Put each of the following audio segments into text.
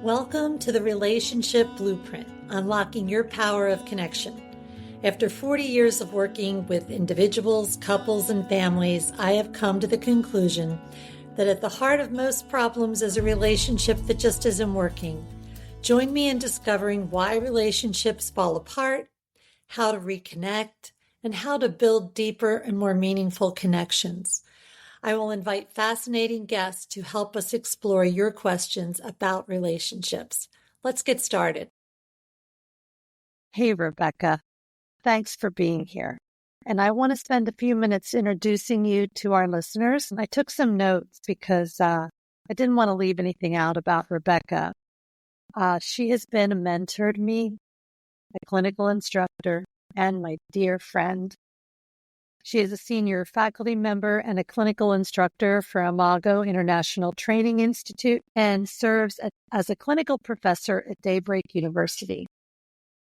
Welcome to the Relationship Blueprint, unlocking your power of connection. After 40 years of working with individuals, couples, and families, I have come to the conclusion that at the heart of most problems is a relationship that just isn't working. Join me in discovering why relationships fall apart, how to reconnect, and how to build deeper and more meaningful connections. I will invite fascinating guests to help us explore your questions about relationships. Let's get started. Hey, Rebecca. Thanks for being here. And I want to spend a few minutes introducing you to our listeners. I took some notes because I didn't want to leave anything out about Rebecca. She has been a mentor to me, a clinical instructor, and my dear friend. She is a senior faculty member and a clinical instructor for Imago International Training Institute and serves as a clinical professor at Daybreak University.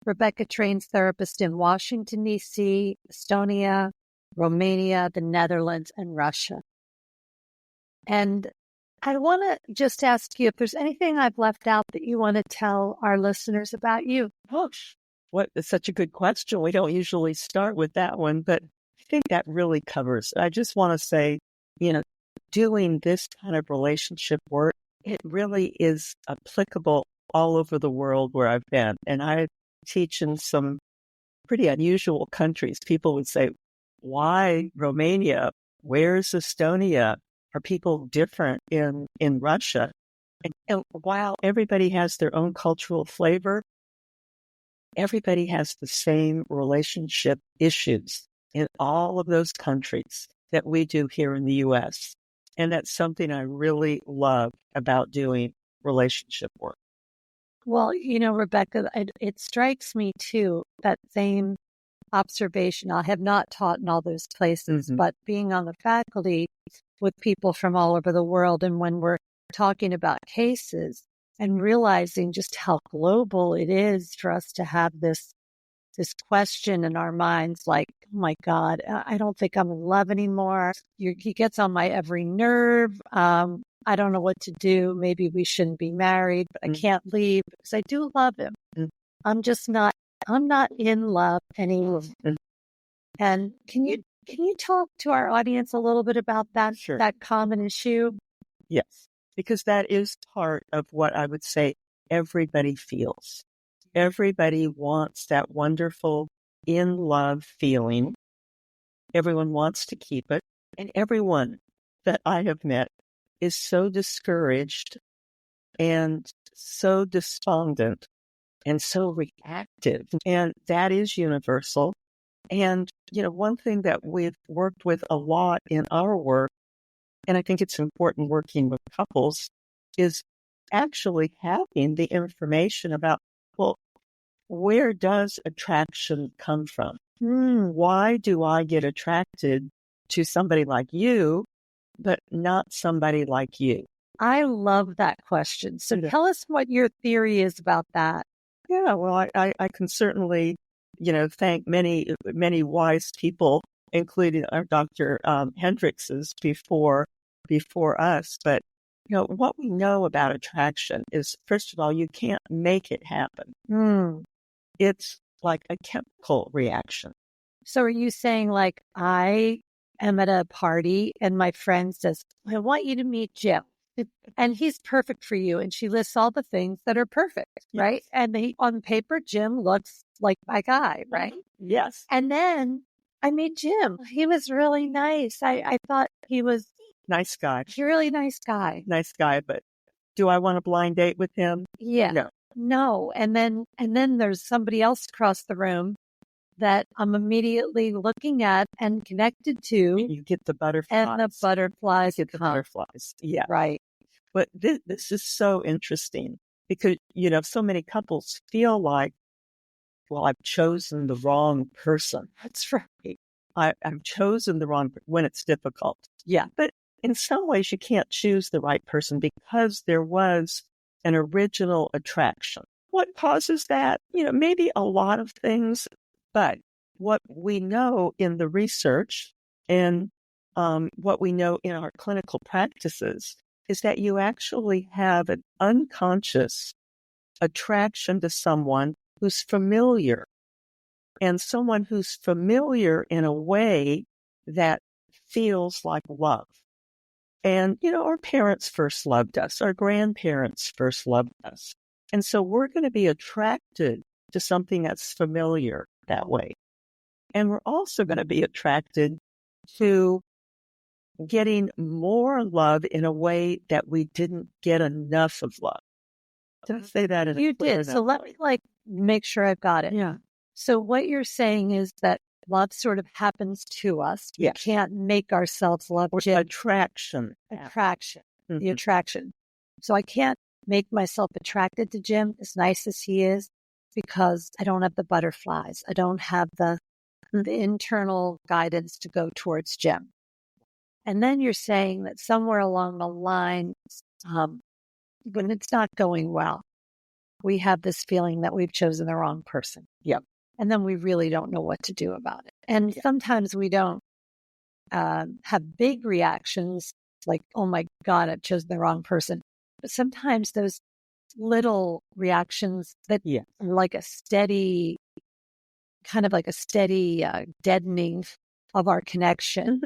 Rebecca trains therapists in Washington, D.C., Estonia, Romania, the Netherlands, and Russia. And I want to just ask you if there's anything I've left out that you want to tell our listeners about you. Gosh, that's such a good question. We don't usually start with that one, but I think that really covers. I just want to say, doing this kind of relationship work, it really is applicable all over the world where I've been. And I teach in some pretty unusual countries. People would say, why Romania? Where's Estonia? Are people different in Russia? And while everybody has their own cultural flavor, everybody has the same relationship issues in all of those countries that we do here in the U.S. And that's something I really love about doing relationship work. Well, Rebecca, it strikes me too, that same observation. I have not taught in all those places, but being on the faculty with people from all over the world, and when we're talking about cases and realizing just how global it is for us to have this question in our minds, like, oh my God, I don't think I'm in love anymore. He gets on my every nerve. I don't know what to do. Maybe we shouldn't be married, but I can't leave because I do love him. I'm not in love anymore. And can you talk to our audience a little bit about that, Sure. that common issue? Yes, because that is part of what I would say everybody feels. Everybody wants that wonderful in love feeling. Everyone wants to keep it. And everyone that I have met is so discouraged and so despondent and so reactive. And that is universal. And, one thing that we've worked with a lot in our work, and I think it's important working with couples, is actually having the information about, well, where does attraction come from? Why do I get attracted to somebody like you, but not somebody like you? I love that question. So tell us what your theory is about that. Yeah, well, I can certainly, thank many, many wise people, including our Dr. Hendricks's before us. But, what we know about attraction is, first of all, you can't make it happen. It's like a chemical reaction. So are you saying, like, I am at a party and my friend says, I want you to meet Jim and he's perfect for you. And she lists all the things that are perfect, right? And on paper, Jim looks like my guy, right? Yes. And then I meet Jim. He was really nice. I thought he was nice guy. Really nice guy. Nice guy. But do I want a blind date with him? Yeah. No. And then there's somebody else across the room that I'm immediately looking at and connected to. You get the butterflies. And the butterflies. You get the butterflies. Yeah. Right. But this is so interesting because, so many couples feel like, well, I've chosen the wrong person. That's right. I've chosen the wrong, when it's difficult. Yeah. But in some ways you can't choose the right person because there was an original attraction. What causes that? Maybe a lot of things, but what we know in the research and what we know in our clinical practices is that you actually have an unconscious attraction to someone who's familiar, and someone who's familiar in a way that feels like love. And, our parents first loved us. Our grandparents first loved us. And so we're going to be attracted to something that's familiar that way. And we're also going to be attracted to getting more love in a way that we didn't get enough of love. Did I say that? You did. So let me make sure I've got it. Yeah. So what you're saying is that love sort of happens to us. Yes. We can't make ourselves love. Attraction. The attraction. So I can't make myself attracted to Jim, as nice as he is, because I don't have the butterflies. I don't have the internal guidance to go towards Jim. And then you're saying that somewhere along the line, when it's not going well, we have this feeling that we've chosen the wrong person. Yep. And then we really don't know what to do about it. And sometimes we don't have big reactions like, oh my God, I've chosen the wrong person. But sometimes those little reactions that are like a steady, deadening of our connection.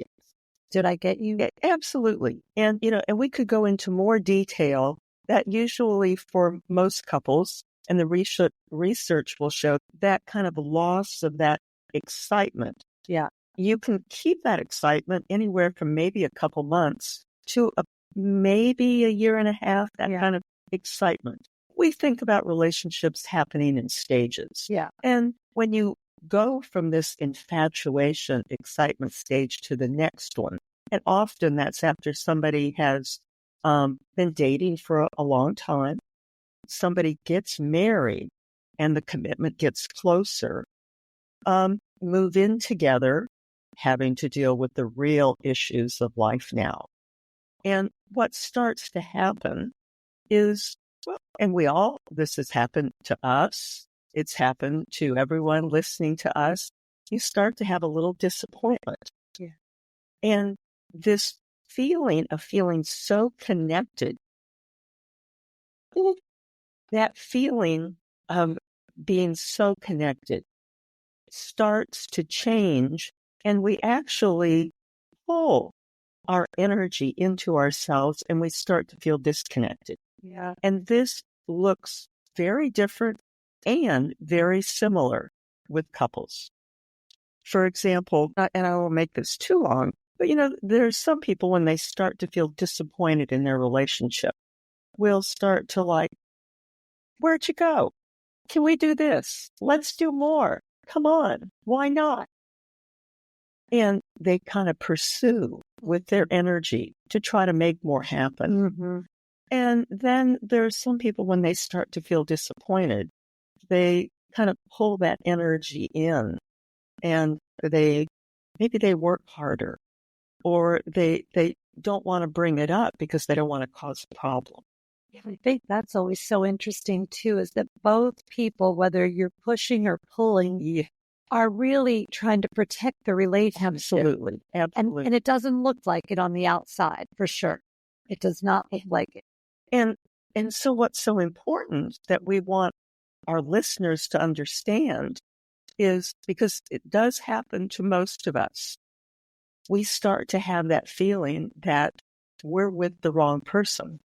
Did I get you? Yeah, absolutely. And, and we could go into more detail that usually for most couples, and the research will show that kind of loss of that excitement. Yeah. You can keep that excitement anywhere from maybe a couple months to maybe a year and a half, that kind of excitement. We think about relationships happening in stages. Yeah. And when you go from this infatuation, excitement stage to the next one, and often that's after somebody has been dating for a long time, somebody gets married and the commitment gets closer, move in together, having to deal with the real issues of life now. And what starts to happen is, this has happened to us. It's happened to everyone listening to us. You start to have a little disappointment. Yeah. And this feeling of feeling so connected, that feeling of being so connected starts to change, and we actually pull our energy into ourselves and we start to feel disconnected. Yeah. And this looks very different and very similar with couples. For example, and I won't make this too long, but there's some people when they start to feel disappointed in their relationship, will start to where'd you go? Can we do this? Let's do more. Come on. Why not? And they kind of pursue with their energy to try to make more happen. Mm-hmm. And then there's some people when they start to feel disappointed, they kind of pull that energy in, and maybe they work harder, or they don't want to bring it up because they don't want to cause a problem. I think that's always so interesting too, is that both people, whether you're pushing or pulling, are really trying to protect the relationship. Absolutely. Absolutely. And it doesn't look like it on the outside, for sure. It does not look like it. And so what's so important that we want our listeners to understand is, because it does happen to most of us, we start to have that feeling that we're with the wrong person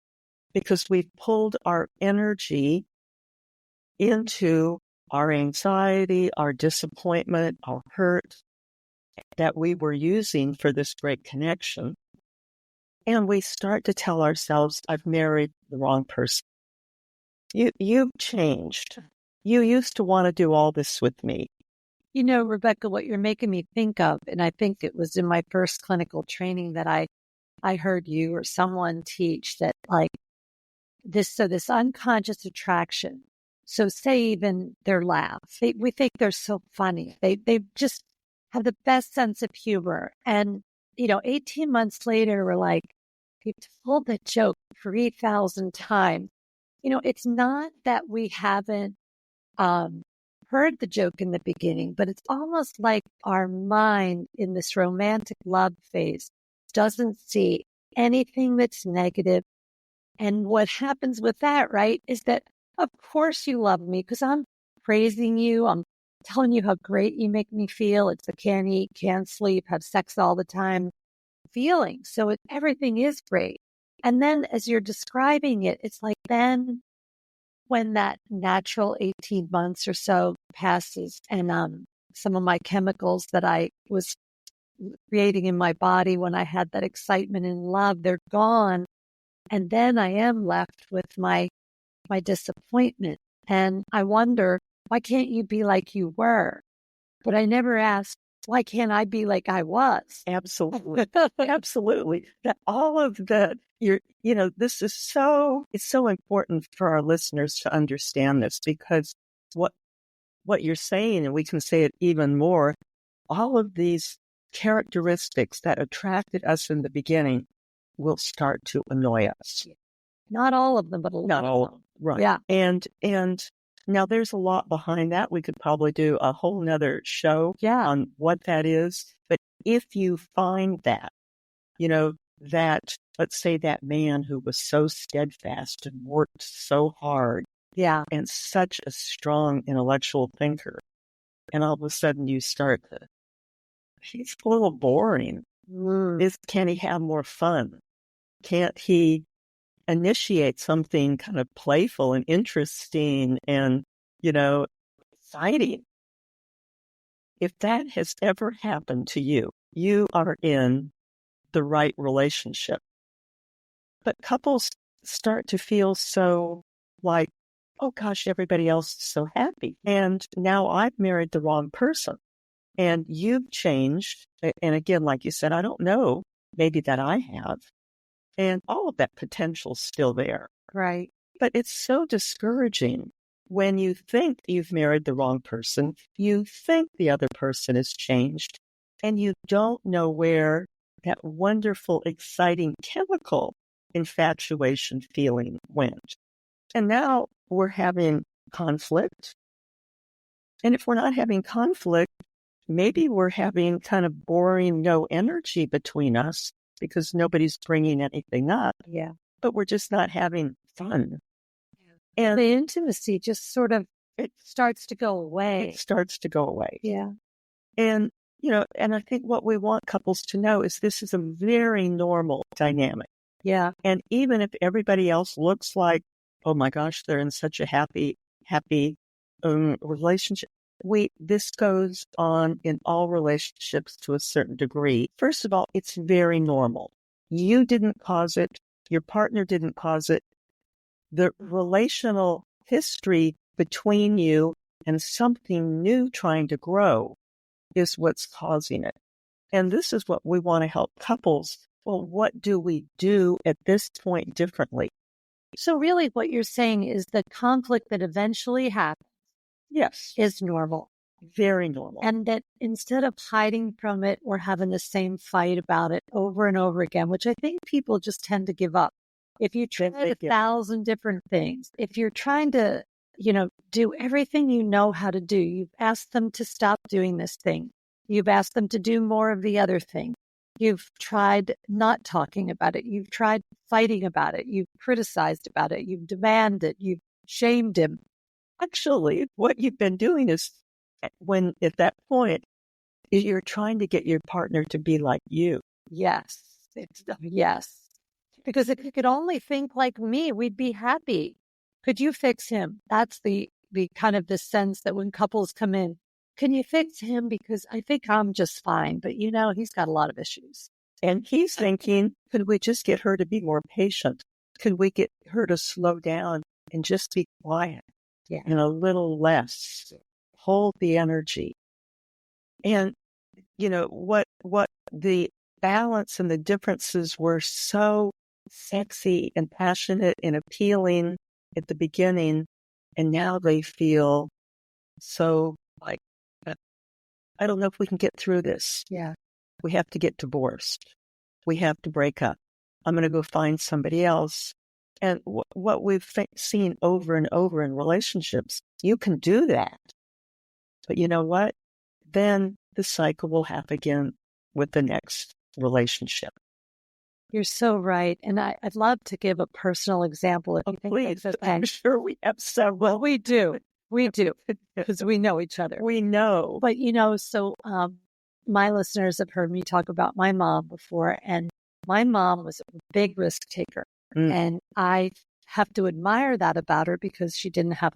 because we've pulled our energy into our anxiety, our disappointment, our hurt that we were using for this great connection. And we start to tell ourselves, I've married the wrong person. You've changed. You used to want to do all this with me. Rebecca, what you're making me think of, and I think it was in my first clinical training that I heard you or someone teach that this unconscious attraction. So say even their laugh, we think they're so funny. They just have the best sense of humor. And, 18 months later, we're like, you've told that joke 3,000 times. It's not that we haven't heard the joke in the beginning, but it's almost like our mind in this romantic love phase doesn't see anything that's negative And what happens with that, right, is that of course you love me because I'm praising you. I'm telling you how great you make me feel. It's a can't eat, can't sleep, have sex all the time feeling. So everything is great. And then as you're describing it, it's like then when that natural 18 months or so passes and some of my chemicals that I was creating in my body when I had that excitement and love, they're gone. And then I am left with my disappointment. And I wonder, why can't you be like you were? But I never asked, why can't I be like I was? Absolutely. Absolutely. That all of the, this is it's so important for our listeners to understand this, because what you're saying, and we can say it even more, all of these characteristics that attracted us in the beginning will start to annoy us. Not all of them, but a lot. Not all of them. Right. Yeah. And now there's a lot behind that. We could probably do a whole nother show on what that is. But if you find that, that, let's say that man who was so steadfast and worked so hard, and such a strong intellectual thinker, and all of a sudden you start to, he's a little boring. Can he have more fun? Can't he initiate something kind of playful and interesting and, exciting? If that has ever happened to you, you are in the right relationship. But couples start to feel so like, oh gosh, everybody else is so happy. And now I've married the wrong person. And you've changed. And again, like you said, I don't know, maybe that I have. And all of that potential's still there. Right. But it's so discouraging when you think you've married the wrong person, you think the other person has changed, and you don't know where that wonderful, exciting chemical infatuation feeling went. And now we're having conflict. And if we're not having conflict, maybe we're having kind of boring, no energy between us because nobody's bringing anything up. Yeah. But we're just not having fun. And the intimacy just sort of, it starts to go away. It starts to go away. Yeah. And, and I think what we want couples to know is this is a very normal dynamic. Yeah. And even if everybody else looks like, oh my gosh, they're in such a happy relationship, this goes on in all relationships to a certain degree. First of all, it's very normal. You didn't cause it. Your partner didn't cause it. The relational history between you and something new trying to grow is what's causing it. And this is what we want to help couples. Well, what do we do at this point differently? So really what you're saying is the conflict that eventually happens is normal. Very normal. And that instead of hiding from it or having the same fight about it over and over again, which I think people just tend to give up. If you try 1,000 different things, if you're trying to, do everything you know how to do, you've asked them to stop doing this thing. You've asked them to do more of the other thing. You've tried not talking about it. You've tried fighting about it. You've criticized about it. You've demanded. You've shamed him. Actually, what you've been doing is when at that point, you're trying to get your partner to be like you. Yes. Yes. Because if you could only think like me, we'd be happy. Could you fix him? That's the kind of the sense that when couples come in, can you fix him? Because I think I'm just fine. But, he's got a lot of issues. And he's thinking, could we just get her to be more patient? Could we get her to slow down and just be quiet and a little less? Hold the energy. And, what the balance and the differences were so sexy and passionate and appealing at the beginning. And now they feel so like, I don't know if we can get through this. Yeah. We have to get divorced. We have to break up. I'm going to go find somebody else. And what we've seen over and over in relationships, you can do that. But you know what? Then the cycle will happen again with the next relationship. You're so right. And I'd love to give a personal example if you think Please, that's okay. I'm sure we have several. Well, we do. We do, because we know each other. We know. But, so my listeners have heard me talk about my mom before, and my mom was a big risk taker. And I have to admire that about her because she didn't have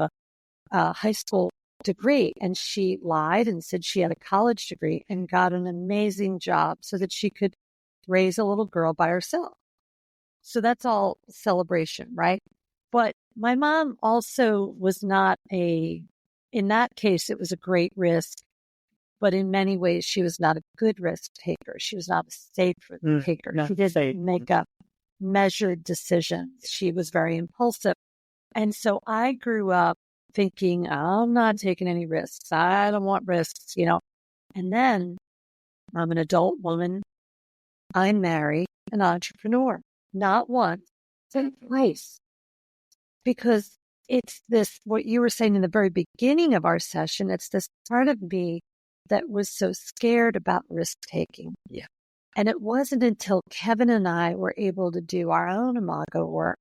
a high school degree, and she lied and said she had a college degree and got an amazing job so that she could raise a little girl by herself. So that's all celebration, right? But my mom also was not in that case, it was a great risk, but in many ways, she was not a good risk taker. She was not a safe risk taker. She didn't make up measured decisions. She was very impulsive. And so I grew up thinking, I'm not taking any risks. I don't want risks, And then I'm an adult woman. I marry an entrepreneur, not once, but twice. Because it's this, what you were saying in the very beginning of our session, it's this part of me that was so scared about risk taking. Yeah. And it wasn't until Kevin and I were able to do our own Imago work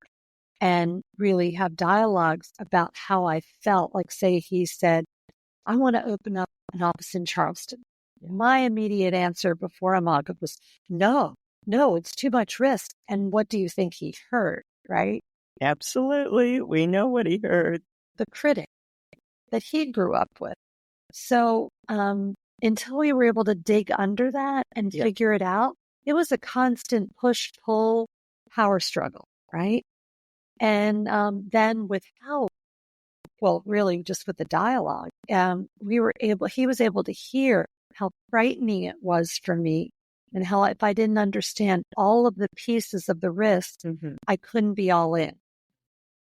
and really have dialogues about how I felt. Like, say he said, I want to open up an office in Charleston. My immediate answer before Imago was, no, it's too much risk. And what do you think he heard, right? Absolutely. We know what he heard. The critic that he grew up with. So until we were able to dig under that and figure it out, it was a constant push-pull power struggle, right? And then really just with the dialogue, he was able to hear how frightening it was for me and how if I didn't understand all of the pieces of the risk, I couldn't be all in.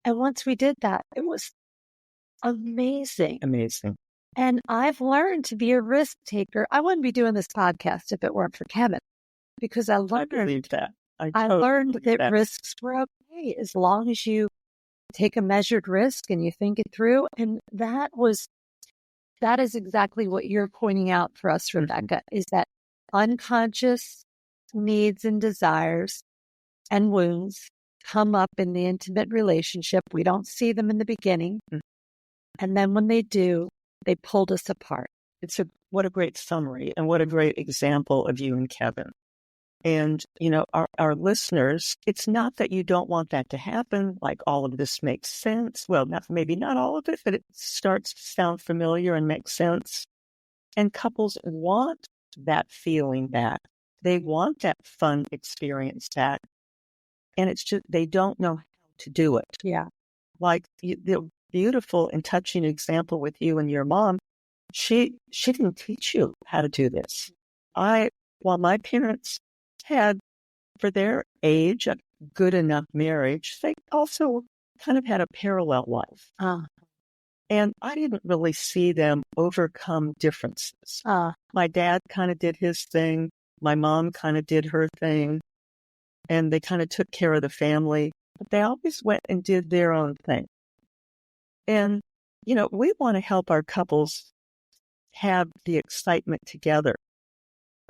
And once we did that, it was amazing. Amazing. And I've learned to be a risk taker. I wouldn't be doing this podcast if it weren't for Kevin, because I believe that. I learned that risks were okay as long as you take a measured risk and you think it through. And that is exactly what you're pointing out for us, Rebecca, is that unconscious needs and desires and wounds come up in the intimate relationship. We don't see them in the beginning. And then when they do, they pulled us apart. What a great summary and what a great example of you and Kevin. And, our listeners, it's not that you don't want that to happen, like all of this makes sense. Well, maybe not all of it, but it starts to sound familiar and make sense. And couples want that feeling back. They want that fun experience back. And it's just, they don't know how to do it. Yeah. Like the beautiful and touching example with you and your mom, she didn't teach you how to do this. While my parents had, for their age, a good enough marriage, they also kind of had a parallel life. And I didn't really see them overcome differences. My dad kind of did his thing. My mom kind of did her thing. And they kind of took care of the family. But they always went and did their own thing. And, we want to help our couples have the excitement together.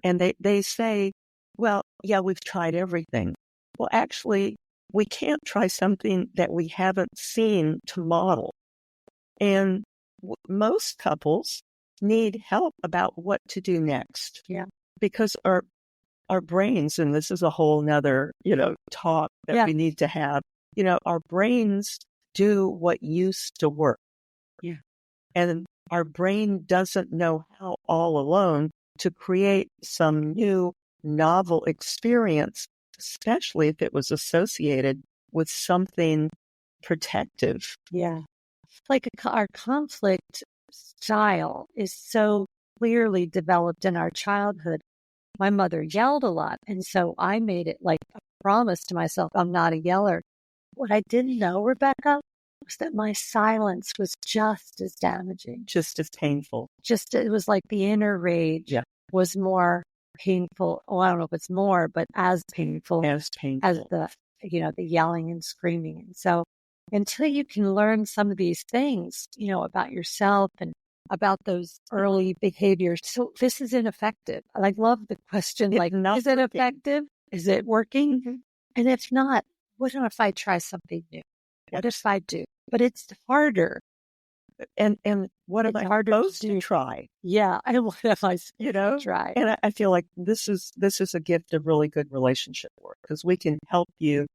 And they say, well, yeah, we've tried everything. Well, actually, we can't try something that we haven't seen to model. And most couples need help about what to do next. Yeah. Because our brains, and this is a whole nother, talk that we need to have, our brains do what used to work. Yeah. And our brain doesn't know how all alone to create some new novel experience, especially if it was associated with something protective. Yeah. Like our conflict style is so clearly developed in our childhood. My mother yelled a lot. And so I made it like a promise to myself, I'm not a yeller. What I didn't know, Rebecca, was that my silence was just as damaging. Just as painful. It was like the inner rage was more painful. Oh, I don't know if it's more, but as painful as the yelling and screaming. And so until you can learn some of these things, about yourself and about those early behaviors. So this is ineffective. I love the question, is it effective? Is it working? Mm-hmm. And if not, what if I try something new? What if I do? But it's harder. And what am It's I harder supposed to to do. try? Yeah. And what am I supposed You know? to try? And I feel like this is a gift of really good relationship work, because we can help you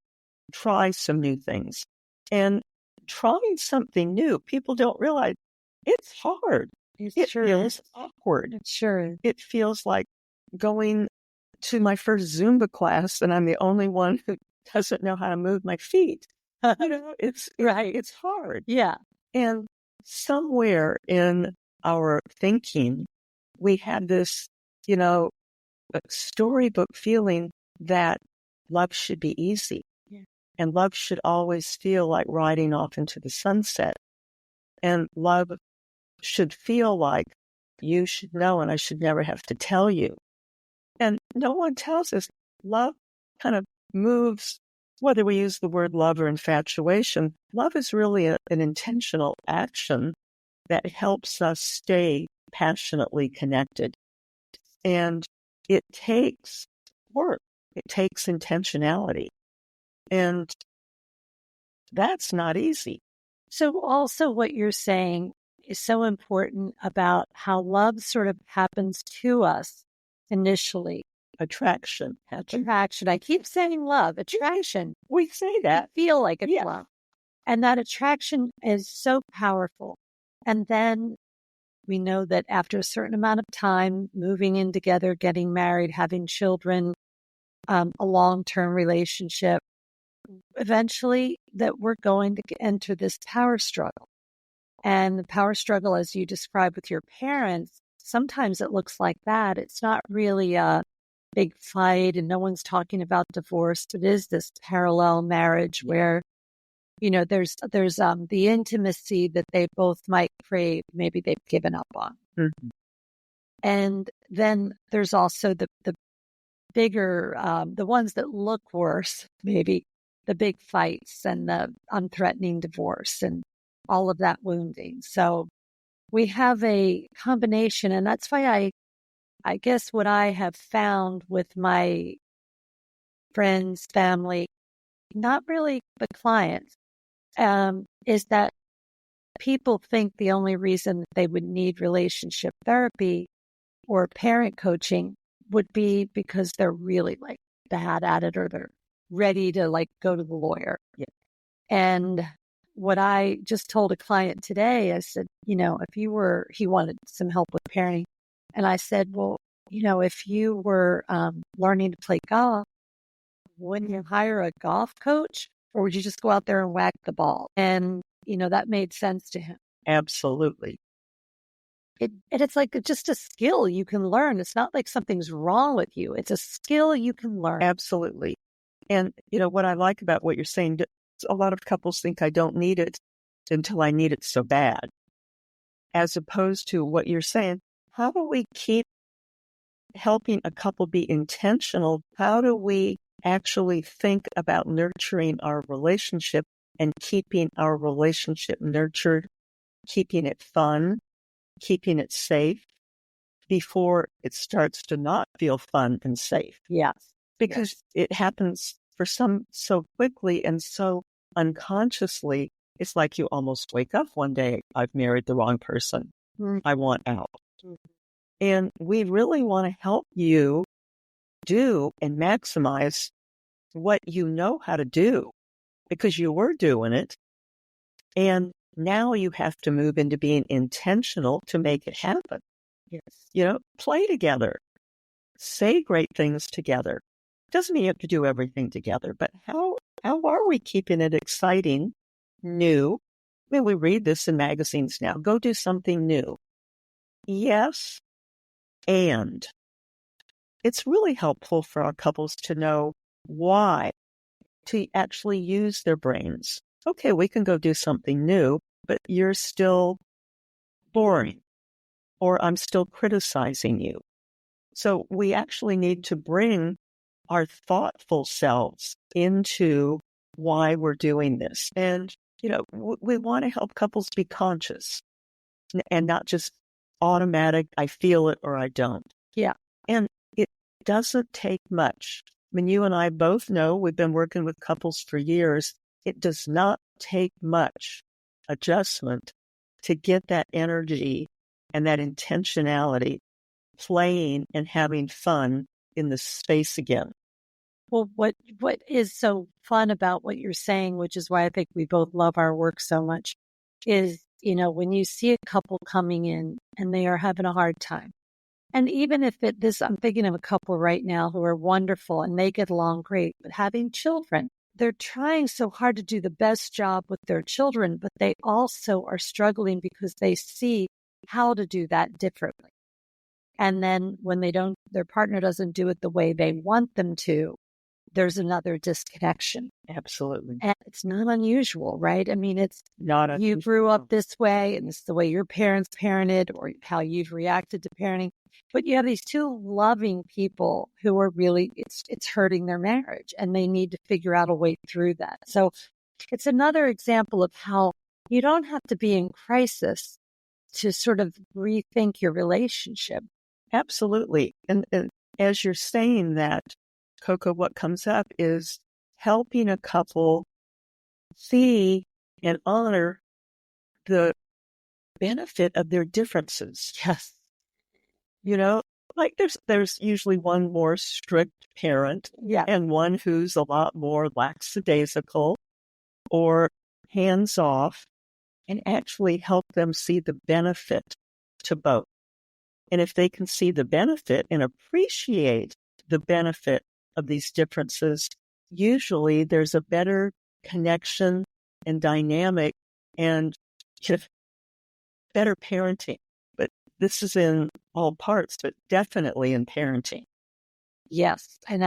try some new things. And trying something new, people don't realize it's hard. It It sure feels is. awkward. It sure is. It feels like going to my first Zumba class and I'm the only one who doesn't know how to move my feet. It's Right. it's hard. Yeah. And somewhere in our thinking, we had this, storybook feeling that love should be easy. Yeah. And love should always feel like riding off into the sunset. And love should feel like you should know and I should never have to tell you. And no one tells us love kind of moves, whether we use the word love or infatuation, love is really an intentional action that helps us stay passionately connected. And it takes work. It takes intentionality. And that's not easy. So also what you're saying is so important about how love sort of happens to us initially. Attraction. Attraction. I keep saying love, attraction. We say that. I feel like it's love. And that attraction is so powerful. And then we know that after a certain amount of time, moving in together, getting married, having children, a long-term relationship, eventually that we're going to enter this power struggle. And the power struggle, as you described with your parents, sometimes it looks like that. It's not really a big fight and no one's talking about divorce. It is this parallel marriage where, there's the intimacy that they both might crave, maybe they've given up on. Mm-hmm. And then there's also the bigger, the ones that look worse, maybe the big fights and the unthreatening divorce and all of that wounding. So we have a combination, and that's why I guess what I have found with my friends, family, not really the clients, is that people think the only reason that they would need relationship therapy or parent coaching would be because they're really like bad at it or they're ready to like go to the lawyer. Yeah. And what I just told a client today, I said, he wanted some help with parenting. And I said, well, if you were learning to play golf, wouldn't you hire a golf coach or would you just go out there and whack the ball? And, that made sense to him. Absolutely. And it's like just a skill you can learn. It's not like something's wrong with you. It's a skill you can learn. Absolutely. And, what I like about what you're saying, a lot of couples think I don't need it until I need it so bad. As opposed to what you're saying, how do we keep helping a couple be intentional? How do we actually think about nurturing our relationship and keeping our relationship nurtured, keeping it fun, keeping it safe before it starts to not feel fun and safe? Yes. Because it happens for some so quickly and so unconsciously. It's like you almost wake up one day, I've married the wrong person. Mm-hmm. I want out. Mm-hmm. And we really want to help you do and maximize what you know how to do because you were doing it. And now you have to move into being intentional to make it happen. Yes. Play together, say great things together. Doesn't mean you have to do everything together, but how are we keeping it exciting, new? I mean, we read this in magazines now. Go do something new. Yes, and it's really helpful for our couples to know why, to actually use their brains. Okay, we can go do something new, but you're still boring, or I'm still criticizing you. So we actually need to bring our thoughtful selves into why we're doing this. And, we want to help couples be conscious and not just automatic, I feel it or I don't. Yeah. And it doesn't take much mean, you and I both know, we've been working with couples for years. It does not take much adjustment to get that energy and that intentionality playing and having fun in the space again. Well, what is so fun about what you're saying, which is why I think we both love our work so much, is, when you see a couple coming in and they are having a hard time. And even if I'm thinking of a couple right now who are wonderful and they get along great, but having children, they're trying so hard to do the best job with their children, but they also are struggling because they see how to do that differently. And then when their partner doesn't do it the way they want them to, there's another disconnection. Absolutely. And it's not unusual, right? I mean, it's not unusual. You grew up this way and this is the way your parents parented or how you've reacted to parenting. But you have these two loving people who are really, it's hurting their marriage and they need to figure out a way through that. So it's another example of how you don't have to be in crisis to sort of rethink your relationship. Absolutely. And as you're saying that, Coco, what comes up is helping a couple see and honor the benefit of their differences. Yes. Like there's usually one more strict parent and one who's a lot more lackadaisical or hands off, and actually help them see the benefit to both. And if they can see the benefit and appreciate the benefit of these differences, usually there's a better connection and dynamic and better parenting. But this is in all parts, but definitely in parenting. Yes. And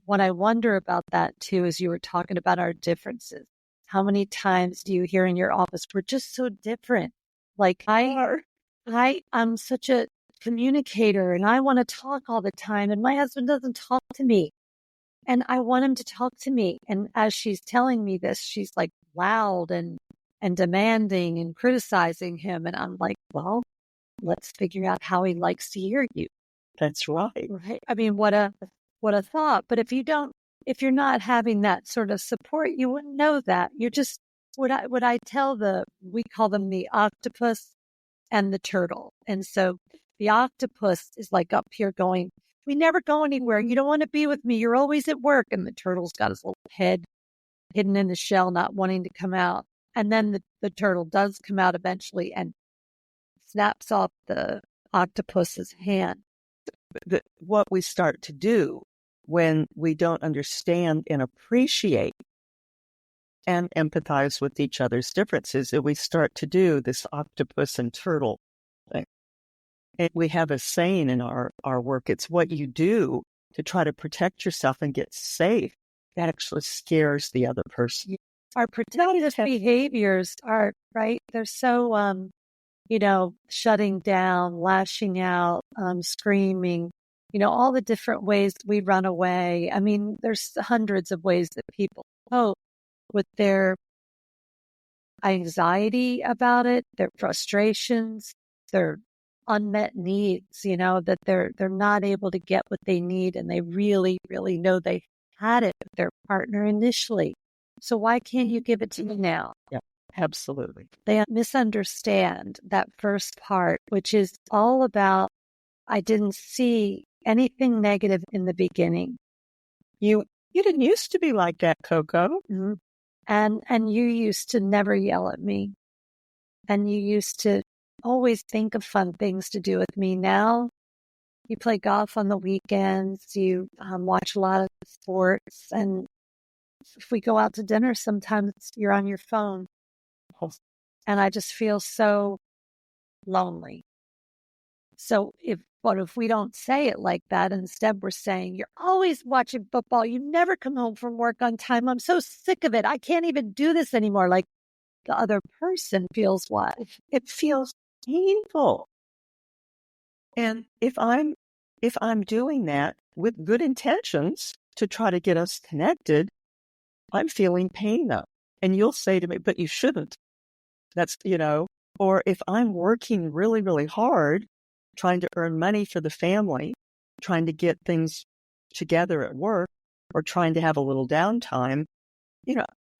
what I wonder about that too, is you were talking about our differences. How many times do you hear in your office, we're just so different? Like I'm such a communicator and I want to talk all the time and my husband doesn't talk to me and I want him to talk to me. And as she's telling me this, she's like loud and demanding and criticizing him. And I'm like, well, let's figure out how he likes to hear you. That's right. Right. I mean, what a thought. But if you're not having that sort of support, you wouldn't know that. You're just, we call them the octopus and the turtle. And so the octopus is like up here going, we never go anywhere. You don't want to be with me. You're always at work. And the turtle's got his little head hidden in the shell, not wanting to come out. And then the turtle does come out eventually and snaps off the octopus's hand. What we start to do when we don't understand and appreciate and empathize with each other's differences, is we start to do this octopus and turtle thing. And we have a saying in our work, it's what you do to try to protect yourself and get safe that actually scares the other person. Our protective behaviors are, right, they're so, shutting down, lashing out, screaming, all the different ways we run away. I mean, there's hundreds of ways that people cope with their anxiety about it, their frustrations, their unmet needs, that they're not able to get what they need and they really, really know they had it with their partner initially. So why can't you give it to me now? Yeah, absolutely. They misunderstand that first part, which is all about, I didn't see anything negative in the beginning. You didn't used to be like that, Coco. Mm-hmm. And you used to never yell at me. And you used to always think of fun things to do with me. Now you play golf on the weekends, you watch a lot of sports, and if we go out to dinner, sometimes you're on your phone. And I just feel so lonely. So if we don't say it like that, instead we're saying, you're always watching football. You never come home from work on time. I'm so sick of it. I can't even do this anymore. Like the other person feels what? It feels painful. And if I'm doing that with good intentions to try to get us connected, I'm feeling pain though. And you'll say to me, but you shouldn't. That's, or if I'm working really, really hard, trying to earn money for the family, trying to get things together at work or trying to have a little downtime,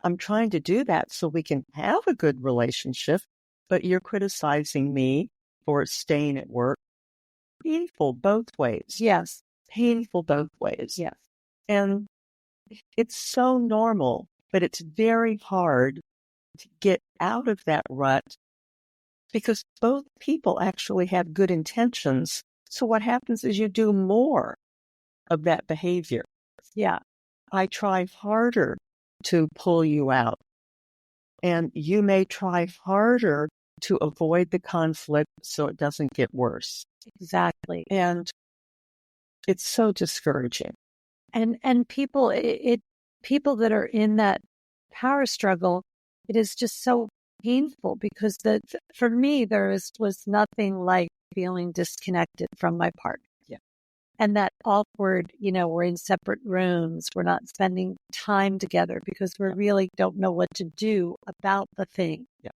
I'm trying to do that so we can have a good relationship, but you're criticizing me for staying at work. Painful both ways. Yes. Painful both ways. Yes. And it's so normal, but it's very hard to get out of that rut because both people actually have good intentions. So what happens is you do more of that behavior. Yeah. I try harder to pull you out, and you may try harder to avoid the conflict so it doesn't get worse. Exactly. And it's so discouraging. And people, people that are in that power struggle, it is just so painful because for me, was nothing like feeling disconnected from my partner. Yeah. And that awkward, we're in separate rooms. We're not spending time together because we really don't know what to do about the thing. Yeah.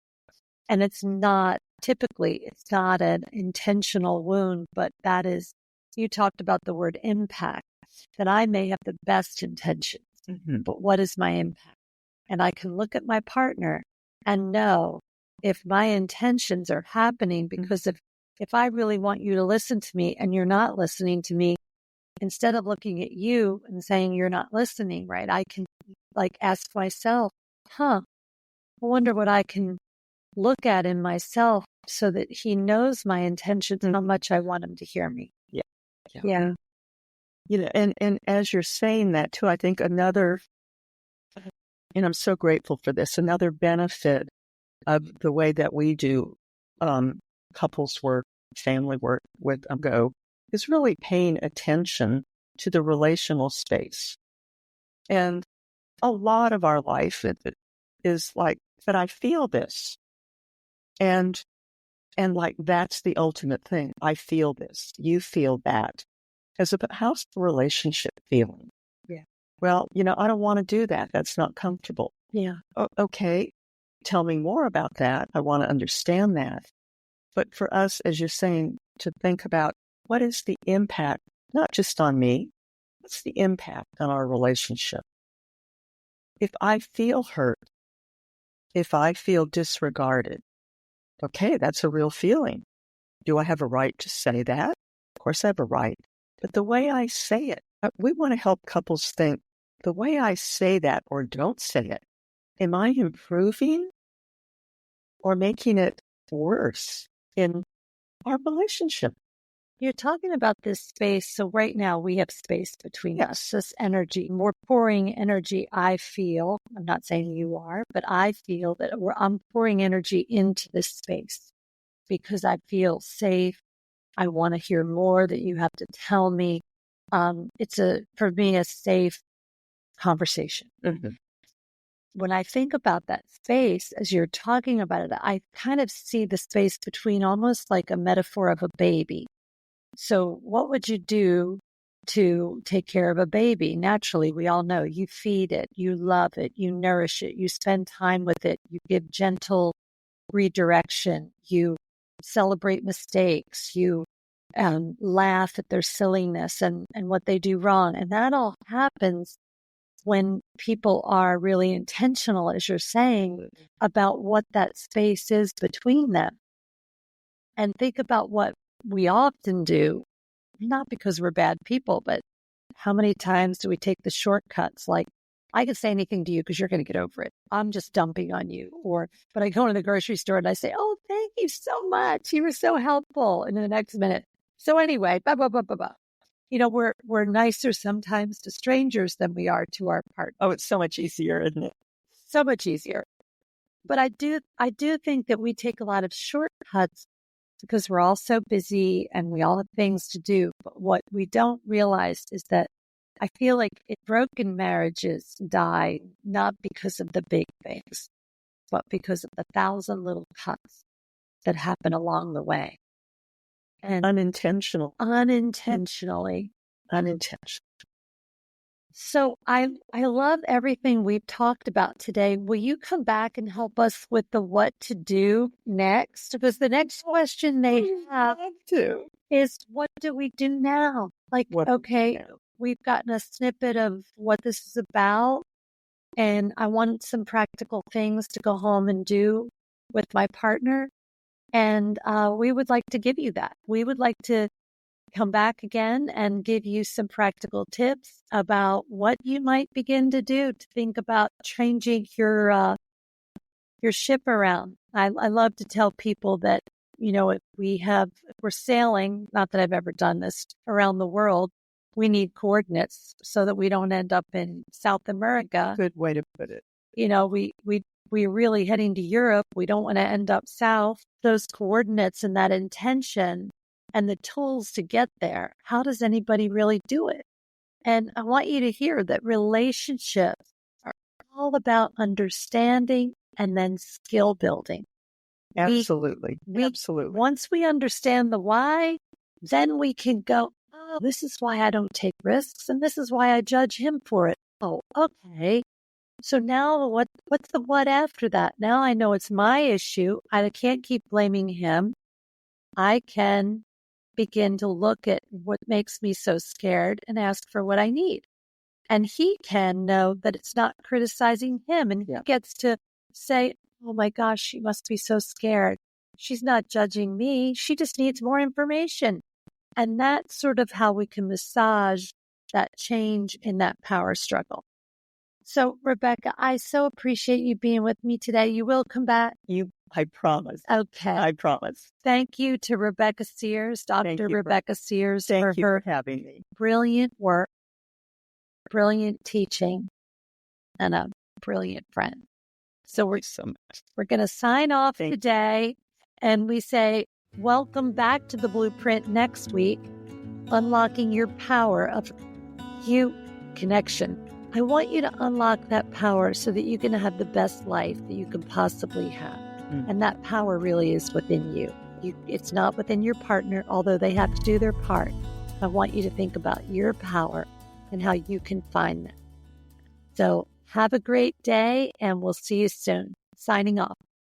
And it's not an intentional wound, but that is, you talked about the word impact, that I may have the best intentions, but what is my impact? And I can look at my partner and know if my intentions are happening, because if I really want you to listen to me and you're not listening to me, instead of looking at you and saying you're not listening, right, I can ask myself, I wonder what I can look at in myself so that he knows my intentions and how much I want him to hear me. Yeah. And as you're saying that too, I think another, and I'm so grateful for this, another benefit of the way that we do couples work, family work with Go is really paying attention to the relational space. And a lot of our life is like, but I feel this. And like, that's the ultimate thing. I feel this. You feel that. How's the relationship feeling? Yeah. Well, I don't want to do that. That's not comfortable. Yeah. Okay. Tell me more about that. I want to understand that. But for us, as you're saying, to think about what is the impact, not just on me, what's the impact on our relationship? If I feel hurt, if I feel disregarded, okay, that's a real feeling. Do I have a right to say that? Of course I have a right. But the way I say it, we want to help couples think, the way I say that or don't say it, am I improving or making it worse in our relationship? You're talking about this space. So right now we have space between us, this energy. We're pouring energy, I feel. I'm not saying you are, but I feel that I'm pouring energy into this space because I feel safe. I want to hear more that you have to tell me. It's for me, a safe conversation. When I think about that space, as you're talking about it, I kind of see the space between almost like a metaphor of a baby. So what would you do to take care of a baby? Naturally, we all know you feed it, you love it, you nourish it, you spend time with it, you give gentle redirection, you celebrate mistakes, you laugh at their silliness and what they do wrong. And that all happens when people are really intentional, as you're saying, about what that space is between them. And think about what we often do, not because we're bad people, but how many times do we take the shortcuts? Like, I can say anything to you because you're going to get over it. I'm just dumping on you. But I go into the grocery store and I say, oh, thank you so much. You were so helpful. And in the next minute, so anyway, blah, blah, blah, blah, blah. We're nicer sometimes to strangers than we are to our partner. Oh, it's so much easier, isn't it? So much easier. But I do think that we take a lot of shortcuts because we're all so busy and we all have things to do. But what we don't realize is that I feel like broken marriages die not because of the big things, but because of the 1,000 little cuts that happen along the way. And unintentionally. So I love everything we've talked about today. Will you come back and help us with the what to do next? Because the next question they have is, what do we do now? Like, okay, we've gotten a snippet of what this is about, and I want some practical things to go home and do with my partner. And we would like to give you that. We would like to come back again and give you some practical tips about what you might begin to do to think about changing your ship around. I love to tell people that, if we're sailing, not that I've ever done this, around the world, we need coordinates so that we don't end up in South America. Good way to put it. We're really heading to Europe. We don't want to end up south. Those coordinates and that intention and the tools to get there. How does anybody really do it? And I want you to hear that relationships are all about understanding and then skill building. Absolutely. Absolutely. Once we understand the why, then we can go, oh, this is why I don't take risks, and this is why I judge him for it. Oh, okay. So now what's the what after that? Now I know it's my issue. I can't keep blaming him. I can begin to look at what makes me so scared and ask for what I need. And he can know that it's not criticizing him. And he gets to say, oh my gosh, she must be so scared. She's not judging me. She just needs more information. And that's sort of how we can massage that change in that power struggle. So, Rebecca, I so appreciate you being with me today. You will come back? I promise. Okay. I promise. Thank you to Rebecca Sears, Dr. Rebecca Sears, for her having me. Brilliant work, brilliant teaching, and a brilliant friend. So we're going to sign off today, and we say, welcome back to the Blueprint next week, unlocking your power of you connection. I want you to unlock that power so that you can have the best life that you can possibly have. And that power really is within you. It's not within your partner, although they have to do their part. I want you to think about your power and how you can find that. So have a great day, and we'll see you soon. Signing off.